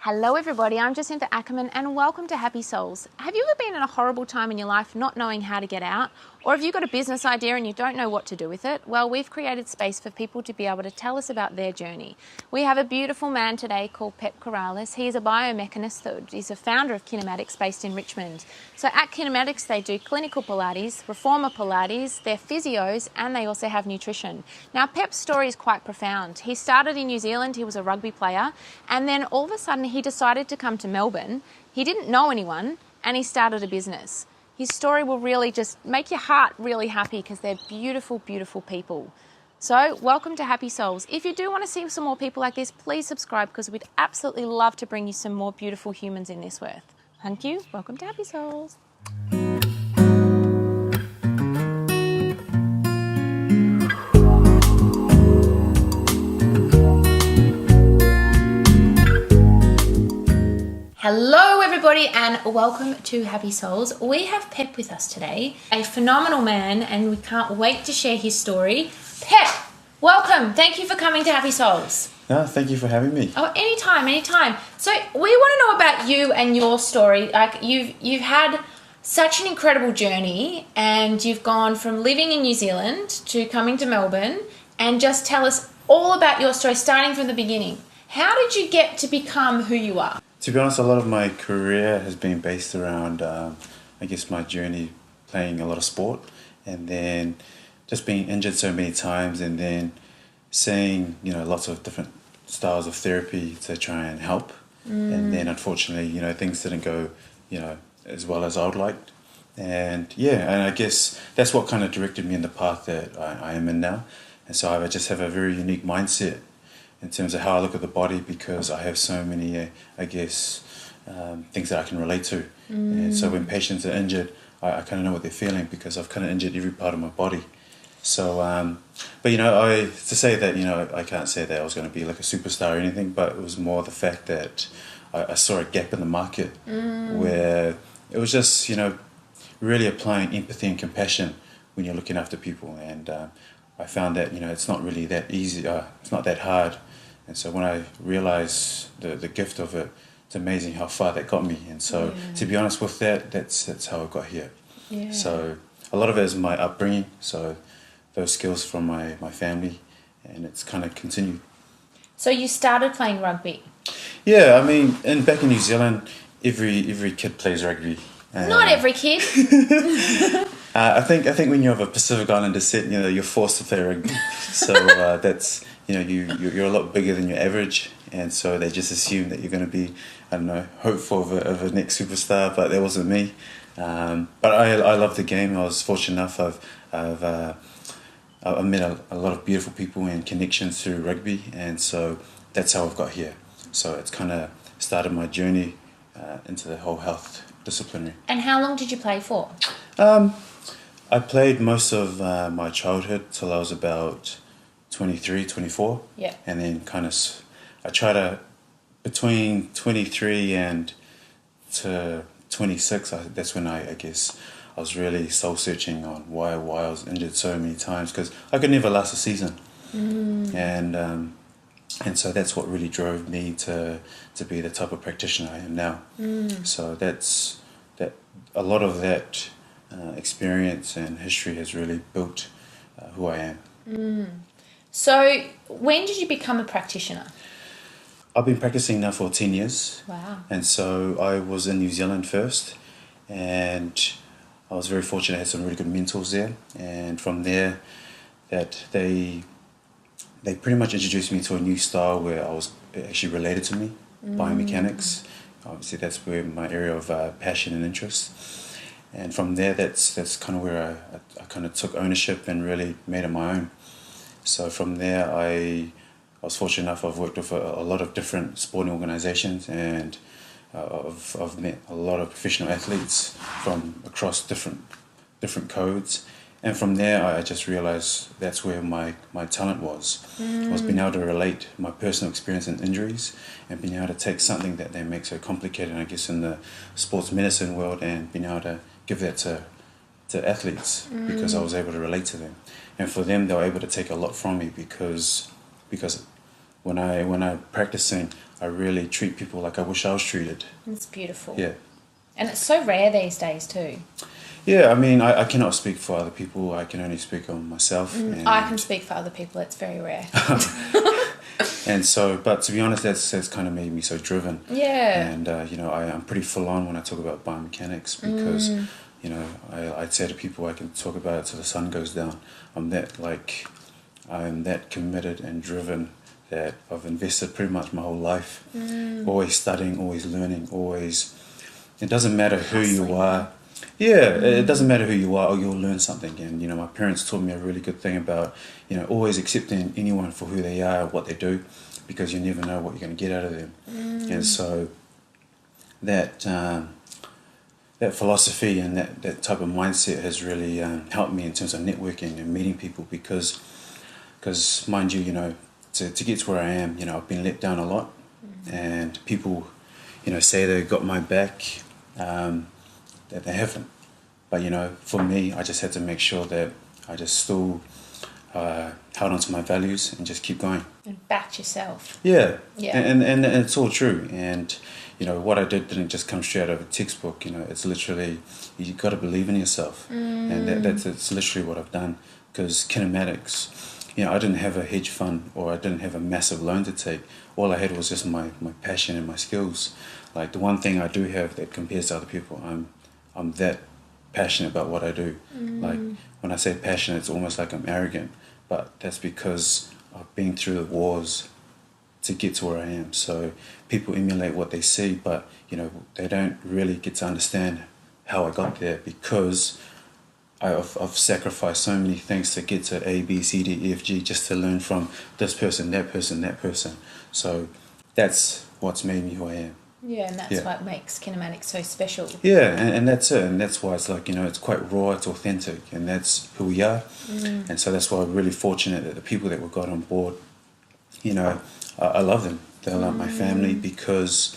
Hello everybody, I'm Jacinta Ackerman and welcome to Happy Souls. Have you ever been in a horrible time in your life not knowing how to get out? Or have you got a business idea and you don't know what to do with it? Well, we've created space for people to be able to tell us about their journey. We have a beautiful man today called Pep Karalus. He is a biomechanist. He's a founder of Kinematics based in Richmond. So at Kinematics, they do clinical Pilates, reformer Pilates, they're physios, and they also have nutrition. Now, Pep's story is quite profound. He started in New Zealand, he was a rugby player, and then all of a sudden he decided to come to Melbourne. He didn't know anyone, and he started a business. His story will really just make your heart really happy because they're beautiful, beautiful people. So welcome to Happy Souls. If you do want to see some more people like this, please subscribe because we'd absolutely love to bring you some more beautiful humans in this earth. Thank you. Welcome to Happy Souls. Hello everybody and welcome to Happy Souls. We have Pep with us today, a phenomenal man, and we can't wait to share his story. Pep, welcome. Thank you for coming to Happy Souls. No, thank you for having me. Oh, anytime. So we want to know about you and your story. Like you've had such an incredible journey and you've gone from living in New Zealand to coming to Melbourne, and just tell us all about your story starting from the beginning. How did you get to become who you are? To be honest, a lot of my career has been based around, my journey playing a lot of sport, and then just being injured so many times, and then seeing, lots of different styles of therapy to try and help. And then unfortunately, things didn't go, as well as I would like. And I guess that's what kind of directed me in the path that I am in now. And so I just have a very unique mindset in terms of how I look at the body, because I have so many, things that I can relate to. And so when patients are injured, I kind of know what they're feeling because I've kind of injured every part of my body. So, to say that, I can't say that I was going to be like a superstar or anything, but it was more the fact that I saw a gap in the market where it was just, really applying empathy and compassion when you're looking after people. And I found that, it's not really that easy, it's not that hard. And so when I realised the gift of it, it's amazing how far that got me. And so to be honest with that's how I got here. Yeah. So a lot of it is my upbringing, so those skills from my family, and it's kind of continued. So you started playing rugby? Yeah, back in New Zealand, every kid plays rugby. Not every kid. I think when you're of a Pacific Island descent, you're forced to play rugby. So that's, you're a lot bigger than your average, and so they just assume that you're going to be, hopeful of a next superstar, but that wasn't me. But I love the game. I was fortunate enough. I've met a lot of beautiful people and connections through rugby, and so that's how I've got here. So it's kind of started my journey into the whole health disciplinary. And how long did you play for? I played most of my childhood till I was about 23, 24. Yeah. And then I try to, between 23 and to 26, that's when I guess I was really soul searching on why I was injured so many times, because I could never last a season. And so that's what really drove me to be the type of practitioner I am now. So that's a lot of that experience and history has really built who I am. So when did you become a practitioner? I've been practicing now for 10 years. Wow. And so I was in New Zealand first, and I was very fortunate. I had some really good mentors there, and from there that they pretty much introduced me to a new style where I was actually related to me, biomechanics. Obviously that's where my area of passion and interest. And from there, that's kind of where I kind of took ownership and really made it my own. So from there, I was fortunate enough. I've worked with a lot of different sporting organisations, and I've met a lot of professional athletes from across different codes. And from there, I just realised that's where my talent was being able to relate my personal experience and injuries, and being able to take something that they make so complicated, I guess, in the sports medicine world, and being able to give that to athletes, because I was able to relate to them. And for them, they were able to take a lot from me because when I'm practicing, I really treat people like I wish I was treated. It's beautiful. Yeah. And it's so rare these days too. Yeah, I mean, I cannot speak for other people. I can only speak on myself. And I can speak for other people. It's very rare. And so, but to be honest, that's kind of made me so driven. Yeah. And, I'm pretty full on when I talk about biomechanics because, I'd say to people, I can talk about it till the sun goes down. I'm that committed and driven that I've invested pretty much my whole life. Always studying, always learning, always. It doesn't matter who you are. Yeah, it doesn't matter who you are, or you'll learn something. And, my parents taught me a really good thing about, always accepting anyone for who they are, what they do, because you never know what you're going to get out of them. And so that philosophy and that type of mindset has really helped me in terms of networking and meeting people because mind you, to get to where I am, I've been let down a lot. And people, say they got my back, that they haven't. But, for me, I just had to make sure that I just still held on to my values and just keep going. And back yourself. Yeah. Yeah. And it's all true. And, what I did didn't just come straight out of a textbook. It's literally, you got to believe in yourself. And that's literally what I've done. Because kinematics, I didn't have a hedge fund or I didn't have a massive loan to take. All I had was just my passion and my skills. Like the one thing I do have that compares to other people, I'm that passionate about what I do. Like when I say passionate, it's almost like I'm arrogant, but that's because I've been through the wars to get to where I am. So people emulate what they see, but they don't really get to understand how I got there because I've sacrificed so many things to get to A, B, C, D, E, F, G, just to learn from this person, that person, that person. So that's what's made me who I am. Yeah, and that's what makes kinematics so special. Yeah, and that's it. And that's why it's like, it's quite raw, it's authentic, and that's who we are. And so that's why I'm really fortunate that the people that we've got on board, I love them. They're like my family because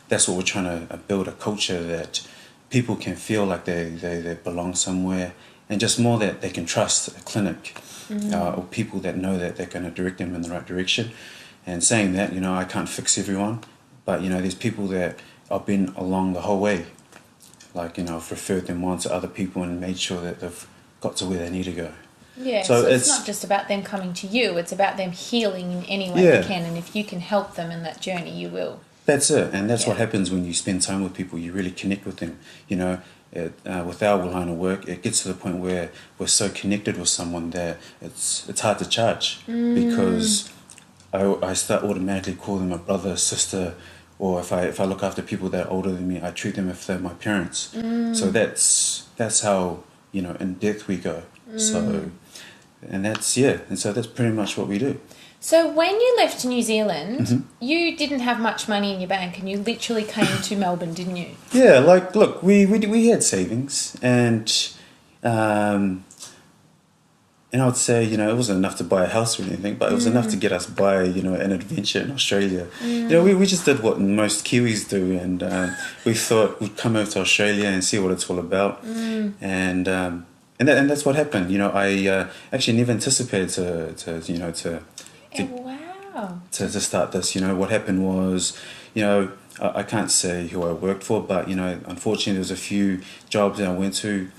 that's what we're trying to build, a culture that people can feel like they belong somewhere, and just more that they can trust a clinic or people that know that they're going to direct them in the right direction. And saying that, I can't fix everyone, but there's people that I've been along the whole way. Like, I've referred them on to other people and made sure that they've got to where they need to go. Yeah, so it's not just about them coming to you, it's about them healing in any way they can, and if you can help them in that journey, you will. That's it, and that's what happens when you spend time with people. You really connect with them. With our line of work, it gets to the point where we're so connected with someone that it's hard to charge because I start automatically calling them a brother, sister, or if I look after people that are older than me, I treat them if they're my parents. So that's how in depth we go. So so that's pretty much what we do. So when you left New Zealand, you didn't have much money in your bank and you literally came to Melbourne, didn't you? Yeah, look, we had savings and I would say, it wasn't enough to buy a house or anything, but it was enough to get us by, an adventure in Australia. We just did what most Kiwis do, and we thought we'd come over to Australia and see what it's all about. And that's what happened. I actually never anticipated to start this. What happened was, I can't say who I worked for, but unfortunately there was a few jobs that I went to,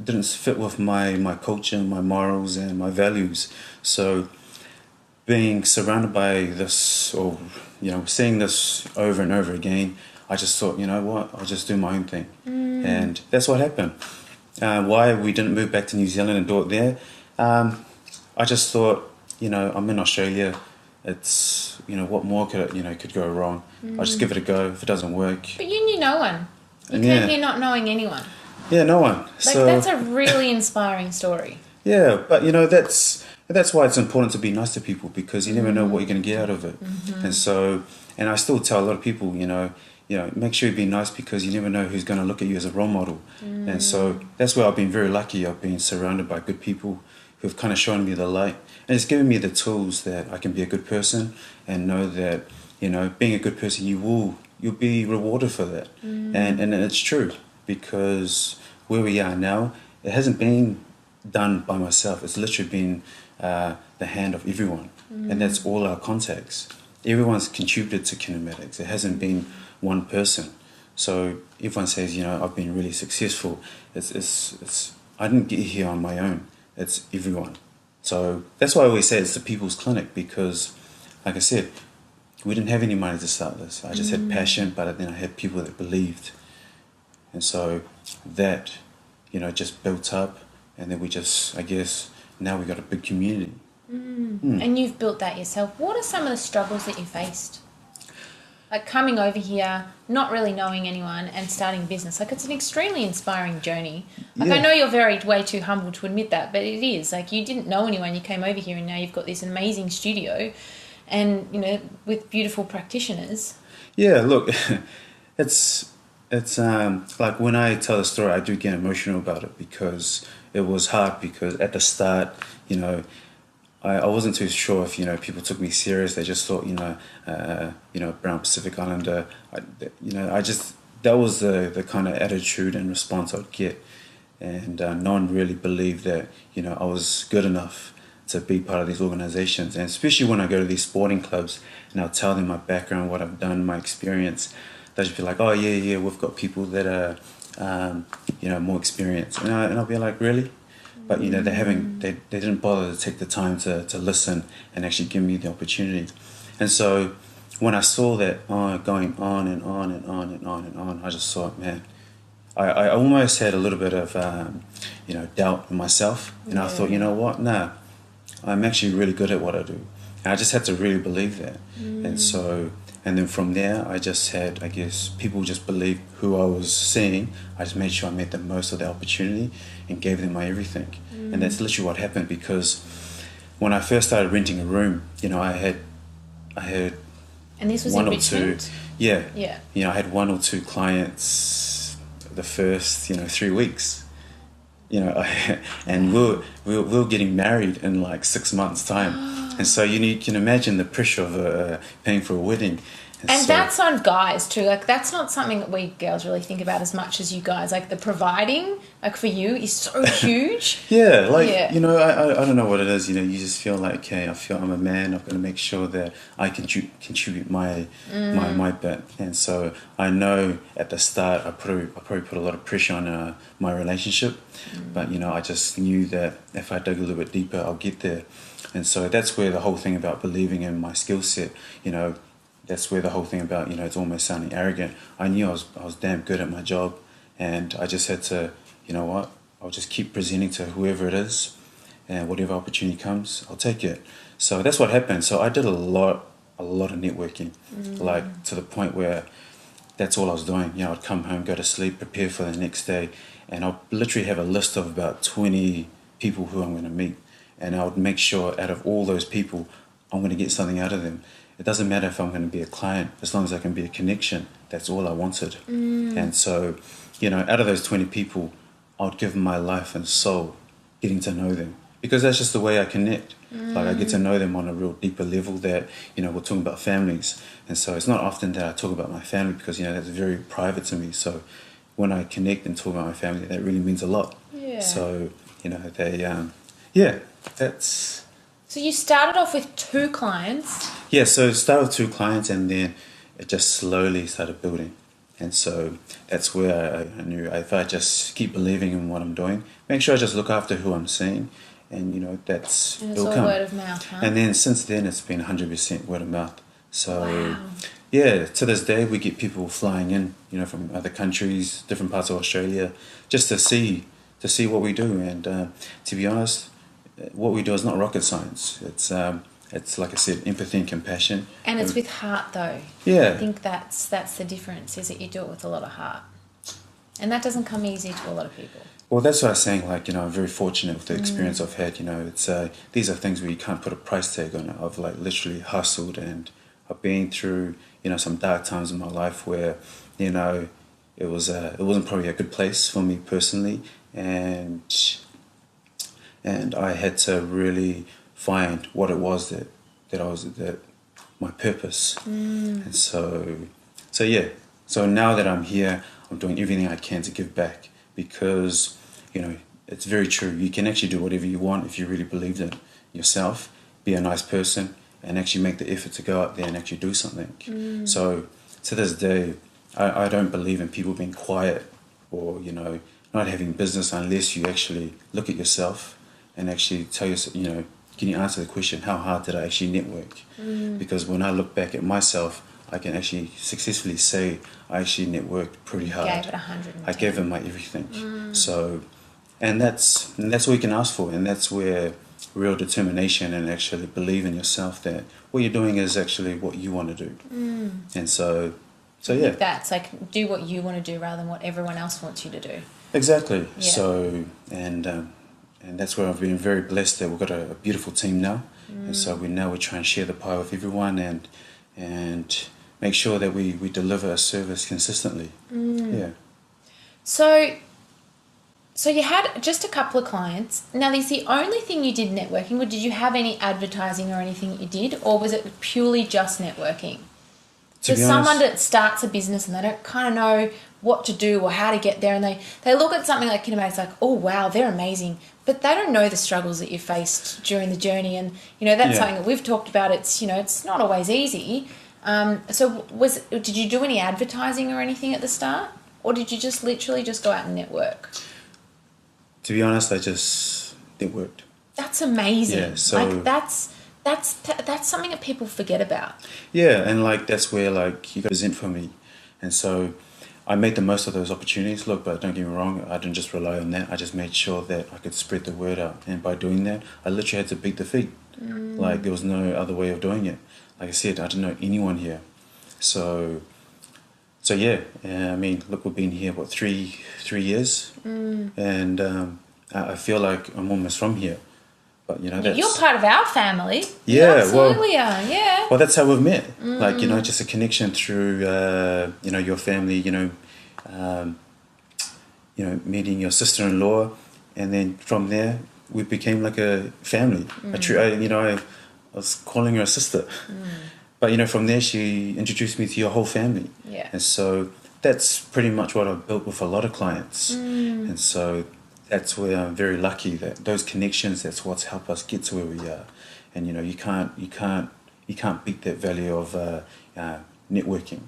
didn't fit with my culture, my morals, and my values. So being surrounded by this, or seeing this over and over again, I just thought, what, I'll just do my own thing. And that's what happened. Why we didn't move back to New Zealand and do it there, I just thought, I'm in Australia, it's, what more could go wrong? I'll just give it a go. If it doesn't work. But you knew no one. You came here not knowing anyone. Yeah, no one. That's a really inspiring story. Yeah, but that's why it's important to be nice to people, because you never know what you're going to get out of it. And I still tell a lot of people, make sure you be nice, because you never know who's going to look at you as a role model. And so that's where I've been very lucky. I've been surrounded by good people who've kind of shown me the light, and it's given me the tools that I can be a good person and know that, being a good person, you'll be rewarded for that. And it's true, because where we are now, it hasn't been done by myself. It's literally been the hand of everyone. and that's all our contacts. Everyone's contributed to Kinematics. It hasn't been one person. So everyone says, I've been really successful. It's I didn't get here on my own. It's everyone. So that's why I always say it's the people's clinic, because, like I said, we didn't have any money to start this. I just had passion, but then I had people that believed. And so that, just built up, and then we just, I guess, now we got a big community. And you've built that yourself. What are some of the struggles that you faced? Like coming over here, not really knowing anyone and starting a business. Like, it's an extremely inspiring journey. Like, I know you're way too humble to admit that, but it is. Like, you didn't know anyone, you came over here and now you've got this amazing studio and, with beautiful practitioners. Yeah, look, it's like when I tell the story, I do get emotional about it, because it was hard, because at the start, I wasn't too sure if, people took me serious. They just thought, brown Pacific Islander. That was the kind of attitude and response I'd get. And no one really believed that, I was good enough to be part of these organizations. And especially when I go to these sporting clubs and I'll tell them my background, what I've done, my experience, they'll just be like, oh, yeah, we've got people that are, more experienced. And I'll be like, really? But they didn't bother to take the time to listen and actually give me the opportunity. And so when I saw that going on and on and on and on and on, I just thought, man, I almost had a little bit of doubt in myself. And I thought, you know what? No, I'm actually really good at what I do. And I just had to really believe that. And then from there, I just had, I guess, people just believed who I was seeing. I just made sure I made the most of the opportunity and gave them my everything. And that's literally what happened, because when I first started renting a room, I had and this was one in or Richmond? two, yeah. I had one or two clients the first, 3 weeks. And we were getting married in like 6 months' time. And so you can imagine the pressure of paying for a wedding. And so, that's on guys too. Like, that's not something that we girls really think about as much as you guys. Like, the providing, like, for you is so huge. I don't know what it is. You just feel like, okay, I feel I'm a man. I've got to make sure that I can contribute my bit. And so I know at the start I probably put a lot of pressure on my relationship. But, I just knew that if I dug a little bit deeper, I'll get there. And so that's where the whole thing about believing in my skill set, that's where the whole thing about, it's almost sounding arrogant. I knew I was damn good at my job, and I just had to, I'll just keep presenting to whoever it is, and whatever opportunity comes, I'll take it. So that's what happened. So I did a lot of networking, like to the point where that's all I was doing. I'd come home, go to sleep, prepare for the next day, and I'll literally have a list of about 20 people who I'm going to meet. And I would make sure out of all those people, I'm going to get something out of them. It doesn't matter if I'm going to be a client, as long as I can be a connection. That's all I wanted. And so, out of those 20 people, I would give them my life and soul, getting to know them. Because that's just the way I connect. Like, I get to know them on a real deeper level that, we're talking about families. And so it's not often that I talk about my family, because, that's very private to me. So when I connect and talk about my family, that really means a lot. Yeah. So, that's... So you started off with 2 clients? Yeah, so it started with 2 clients, and then it just slowly started building. And so that's where I knew if I just keep believing in what I'm doing, make sure I just look after who I'm seeing, and that's... And it's all word of mouth, huh? And then since then, it's been 100% word of mouth. So, wow. Yeah, to this day, we get people flying in, from other countries, different parts of Australia, just to see what we do. And to be honest, what we do is not rocket science. It's like I said, empathy and compassion. And it's with heart, though. Yeah. I think that's the difference, is that you do it with a lot of heart. And that doesn't come easy to a lot of people. Well, that's what I was saying. Like, I'm very fortunate with the experience I've had. It's these are things where you can't put a price tag on it. I've like literally hustled, and I've been through some dark times in my life where it wasn't probably a good place for me personally, and I had to really find what it was that my purpose. And so yeah. So now that I'm here, I'm doing everything I can to give back, because it's very true. You can actually do whatever you want if you really believed in yourself, be a nice person and actually make the effort to go out there and actually do something. So to this day, I don't believe in people being quiet or, you know, not having business unless you actually look at yourself and actually tell yourself, you know, can you answer the question, how hard did I actually network? Because when I look back at myself, I can actually successfully say I actually networked pretty hard. Gave it 110. I gave it my everything. So, and that's all you can ask for, and that's where real determination and actually believe in yourself that what you're doing is actually what you want to do. And so yeah. That's like, do what you want to do rather than what everyone else wants you to do. Exactly. Yeah. So, and that's where I've been very blessed that we've got a beautiful team now. And so we're trying to share the pie with everyone and make sure that we deliver a service consistently. Yeah. So you had just a couple of clients. Now, is the only thing you did networking, or did you have any advertising or anything that you did, or was it purely just networking? So someone that starts a business and they don't kind of know what to do or how to get there, and they look at something like Kinematics like, oh, wow, they're amazing, but they don't know the struggles that you faced during the journey. And, you know, that's something that we've talked about. It's, you know, it's not always easy. So did you do any advertising or anything at the start? Or did you just literally just go out and network? To be honest, I just networked. That's amazing. Yeah, so like that's something that people forget about. Yeah, and like that's where like you got to present for me, and so I made the most of those opportunities. Look, but don't get me wrong, I didn't just rely on that. I just made sure that I could spread the word out, and by doing that, I literally had to beat the feet. Like there was no other way of doing it. Like I said, I didn't know anyone here, so yeah. I mean, look, we've been here what 3 years, and I feel like I'm almost from here. But you know, you're part of our family. Yeah, you absolutely are. Yeah. Well, that's how we've met. Like, you know, just a connection through you know, your family. You know, meeting your sister-in-law, and then from there we became like a family. I was calling her a sister, but you know, from there she introduced me to your whole family. Yeah. And so that's pretty much what I've built with a lot of clients, and so. That's where I'm very lucky that those connections, that's what's helped us get to where we are. And you know, you can't beat that value of networking.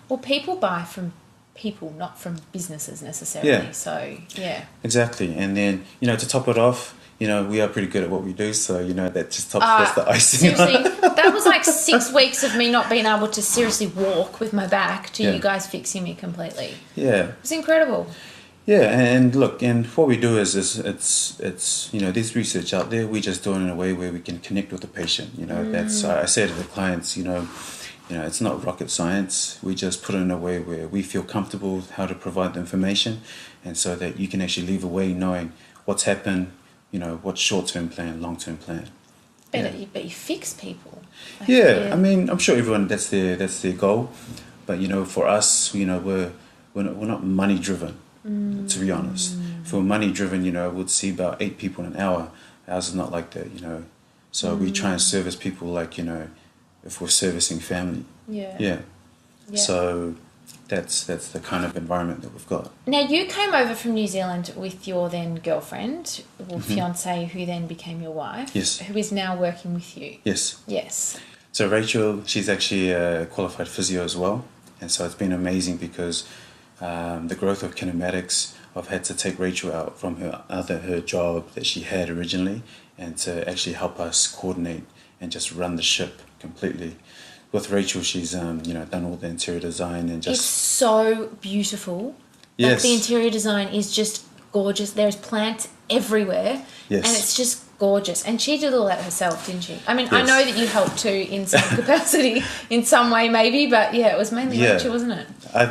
Well, people buy from people, not from businesses necessarily. Yeah. So yeah. Exactly. And then, you know, to top it off, you know, we are pretty good at what we do, so you know that just that's the icing. Seriously, that was like 6 weeks of me not being able to seriously walk with my back to you guys fixing me completely. Yeah. It was incredible. Yeah, and look, and what we do is it's you know, there's research out there. We just do it in a way where we can connect with the patient. You know, that's I say to the clients, you know, it's not rocket science. We just put it in a way where we feel comfortable how to provide the information, and so that you can actually leave away knowing what's happened. You know, what's short-term plan, long-term plan. But you fix people. Like, I mean, I'm sure everyone that's their goal, but you know, for us, you know, we're not money driven. To be honest, if we're money driven, you know, we'd see about 8 people an hour. Ours is not like that, you know. So we try and service people like, you know, if we're servicing family. Yeah. So that's the kind of environment that we've got. Now you came over from New Zealand with your then girlfriend or fiance, who then became your wife. Yes. Who is now working with you. Yes. So Rachel, she's actually a qualified physio as well, and so it's been amazing because. The growth of Kinematics, I've had to take Rachel out from her job that she had originally, and to actually help us coordinate and just run the ship completely. With Rachel, she's you know, done all the interior design and just. It's so beautiful. Yes. Like the interior design is just gorgeous. There's plants everywhere. Yes. And it's just gorgeous. And she did all that herself, didn't she? I mean, Yes. I know that you helped too in some capacity, in some way maybe, but yeah, it was mainly Rachel, wasn't it?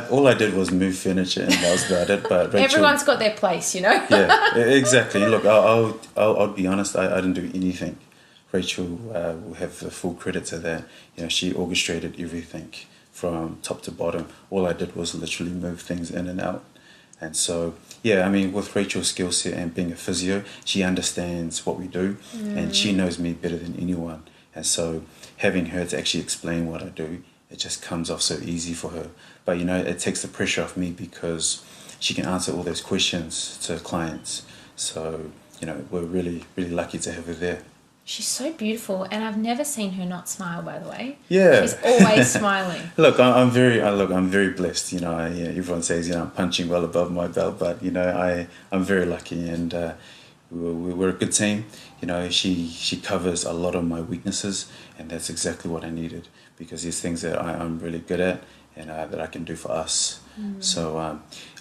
All I did was move furniture, and that was about it. But Rachel, everyone's got their place, you know. Yeah, exactly. Look, I'll be honest. I didn't do anything. Rachel will have the full credit to that. You know, she orchestrated everything from top to bottom. All I did was literally move things in and out. And so, yeah, I mean, with Rachel's skill set and being a physio, she understands what we do, and she knows me better than anyone. And so having her to actually explain what I do, it just comes off so easy for her. But, you know, it takes the pressure off me because she can answer all those questions to clients. So, you know, we're really, really lucky to have her there. She's so beautiful, and I've never seen her not smile, by the way. Yeah. She's always smiling. Look, I'm very blessed. You know, everyone says, you know, I'm punching well above my belt, but you know, I'm very lucky, and we're a good team. You know, she covers a lot of my weaknesses, and that's exactly what I needed, because there's things that I'm really good at, and that I can do for us. So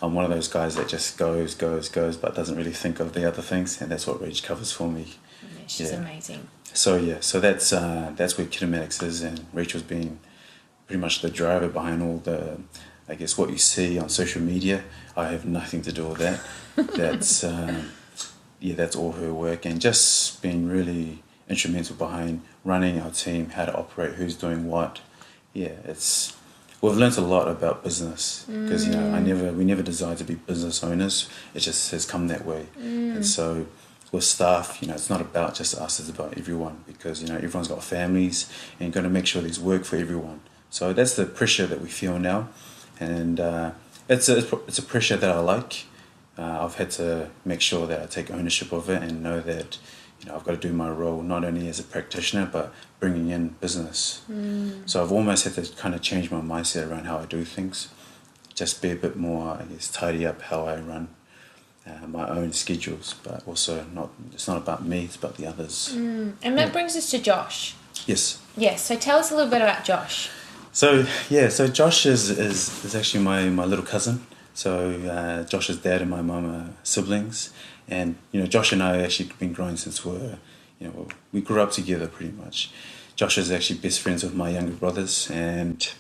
I'm one of those guys that just goes, but doesn't really think of the other things, and that's what Rach covers for me. Yeah, she's amazing. So that's where Kinematics is, and Rachel's been pretty much the driver behind all the, I guess, what you see on social media. I have nothing to do with that. That's that's all her work, and just been really instrumental behind running our team, how to operate, who's doing what. Yeah, we've learnt a lot about business, because you know we never desired to be business owners. It just has come that way, and so. With staff, you know, it's not about just us, it's about everyone, because, you know, everyone's got families, and you've got to make sure there's work for everyone. So that's the pressure that we feel now, and it's a pressure that I like. I've had to make sure that I take ownership of it and know that, you know, I've got to do my role not only as a practitioner, but bringing in business. So I've almost had to kind of change my mindset around how I do things, just be a bit more, I guess, tidy up how I run my own schedules, but also it's not about me, it's about the others. And that brings us to Josh. Yes. Yes, so tell us a little bit about Josh. So Josh is actually my little cousin. So Josh's dad and my mum are siblings, and you know, Josh and I have actually been growing since we grew up together pretty much. Josh is actually best friends with my younger brothers, and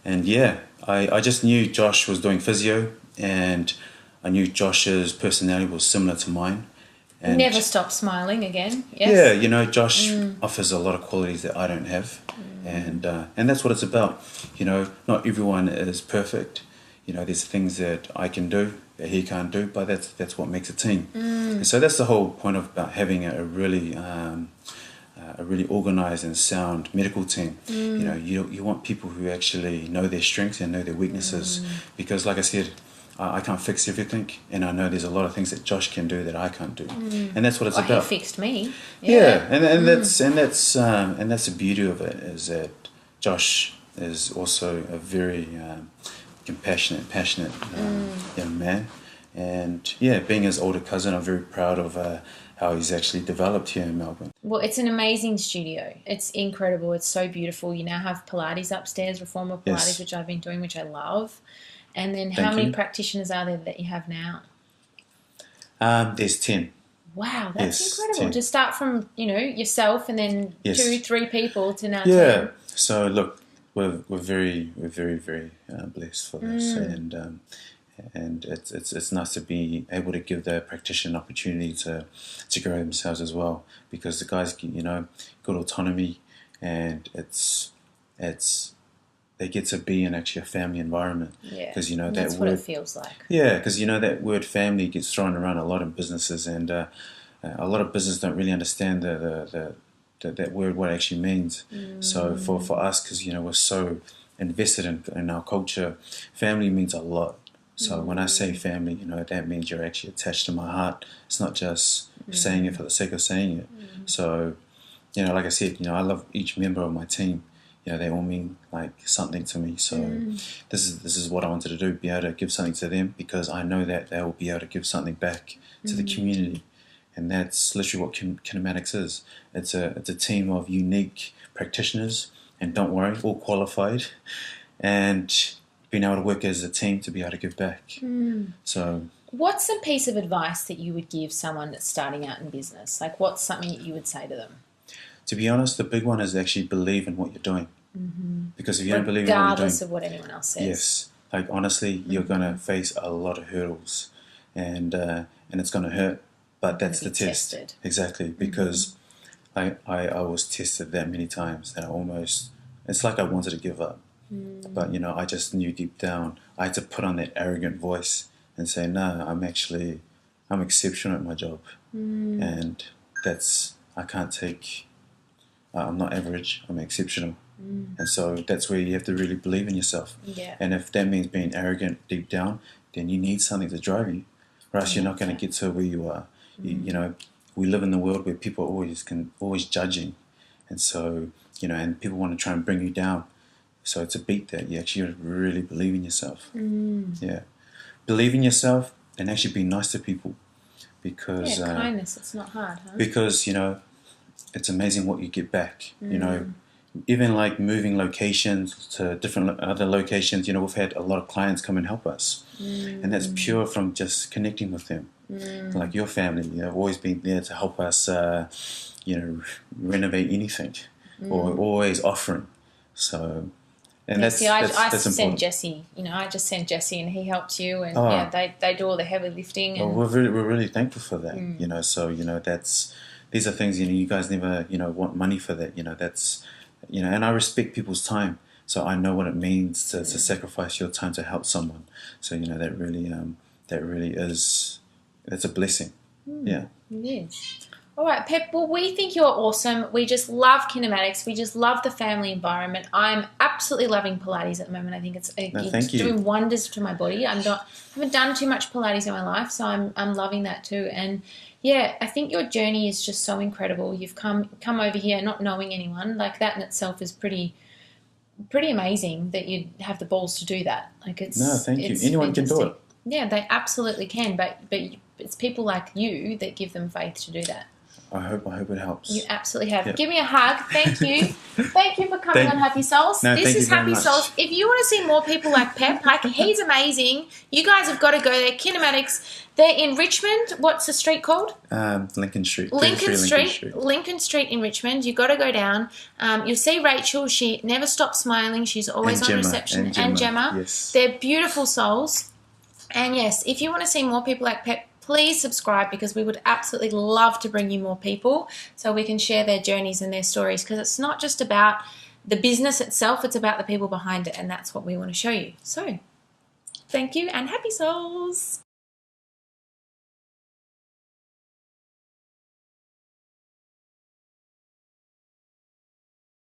yeah, I just knew Josh was doing physio, and I knew Josh's personality was similar to mine. And never stop smiling again. Yes. Yeah, you know, Josh offers a lot of qualities that I don't have, and that's what it's about. You know, not everyone is perfect. You know, there's things that I can do that he can't do, but that's what makes a team. And so that's the whole point of about having a really organised and sound medical team. You know, you want people who actually know their strengths and know their weaknesses, because, like I said, I can't fix everything, and I know there's a lot of things that Josh can do that I can't do, and that's what it's about. He fixed me. Yeah, and that's the beauty of it, is that Josh is also a very compassionate, passionate young man, and yeah, being his older cousin, I'm very proud of how he's actually developed here in Melbourne. Well, it's an amazing studio. It's incredible. It's so beautiful. You now have Pilates upstairs, Reformer Pilates, which I've been doing, which I love. And then how many practitioners are there that you have now? There's 10. Wow, that's incredible. 10. To start from, you know, yourself, and then 2-3 people to now 10. Yeah. So look, we're very blessed for this, and it's nice to be able to give the practitioner an opportunity to grow themselves as well, because the guys get, you know, good autonomy, and they get to be in actually a family environment. Yeah, because you know that's what it feels like. Yeah, because you know that word family gets thrown around a lot in businesses, and a lot of businesses don't really understand that word, what it actually means. So for us, because you know we're so invested in our culture, family means a lot. So when I say family, you know, that means you're actually attached to my heart. It's not just saying it for the sake of saying it. So, you know, like I said, you know, I love each member of my team. You know, they all mean like something to me. So this is what I wanted to do, be able to give something to them, because I know that they will be able to give something back to the community. And that's literally what Kinematics is. It's a team of unique practitioners, and don't worry, all qualified, and being able to work as a team to be able to give back. So, what's a piece of advice that you would give someone that's starting out in business? Like, what's something that you would say to them? To be honest, the big one is actually believe in what you're doing. Because if you don't believe in what you're doing, regardless of what anyone else says. Yes, like honestly, you're gonna face a lot of hurdles, and it's gonna hurt. But that's the test. Tested. Exactly, because I was tested that many times that it's like I wanted to give up. But you know, I just knew deep down I had to put on that arrogant voice and say, no, I'm exceptional at my job, and I'm not average, I'm exceptional. And so that's where you have to really believe in yourself. Yeah. And if that means being arrogant deep down, then you need something to drive you, or else you're not going to get to where you are. You know, we live in the world where people are always judging, and so and people want to try and bring you down. So to beat that, you actually really believe in yourself. Yeah, believe in yourself and actually be nice to people, because kindness. It's not hard, huh? Because it's amazing what you get back. Even like moving locations to different other locations. We've had a lot of clients come and help us, and that's pure from just connecting with them. Like your family, they've always been there to help us, renovate anything, or always offering. So, and I that's send important. Jesse. I just send Jesse, and he helps you, and they do all the heavy lifting. And We're really thankful for that. So these are things you guys never want money for that. That's and I respect people's time. So I know what it means to sacrifice your time to help someone. So that really is, that's a blessing. Yeah. It is. All right, Pep. Well, we think you're awesome. We just love Kinematics. We just love the family environment. I'm absolutely loving Pilates at the moment. I think it's doing wonders to my body. I haven't done too much Pilates in my life, so I'm loving that too. And yeah, I think your journey is just so incredible. You've come over here not knowing anyone. Like, that in itself is pretty amazing that you have the balls to do that. Like, thank you. Anyone can do it. Yeah, they absolutely can. But it's people like you that give them faith to do that. I hope it helps. You absolutely have. Yep. Give me a hug. Thank you. Thank you for coming on Happy Souls. This is Happy Souls. If you want to see more people like Pep, he's amazing. You guys have got to go there. Kinematics. They're in Richmond. What's the street called? Lincoln Street. Lincoln Street in Richmond. You've got to go down. You'll see Rachel. She never stops smiling. She's always on reception. And Gemma. Yes. They're beautiful souls. And yes, if you want to see more people like Pep, please subscribe, because we would absolutely love to bring you more people so we can share their journeys and their stories, because it's not just about the business itself, it's about the people behind it, and that's what we want to show you. So, thank you and Happy Souls!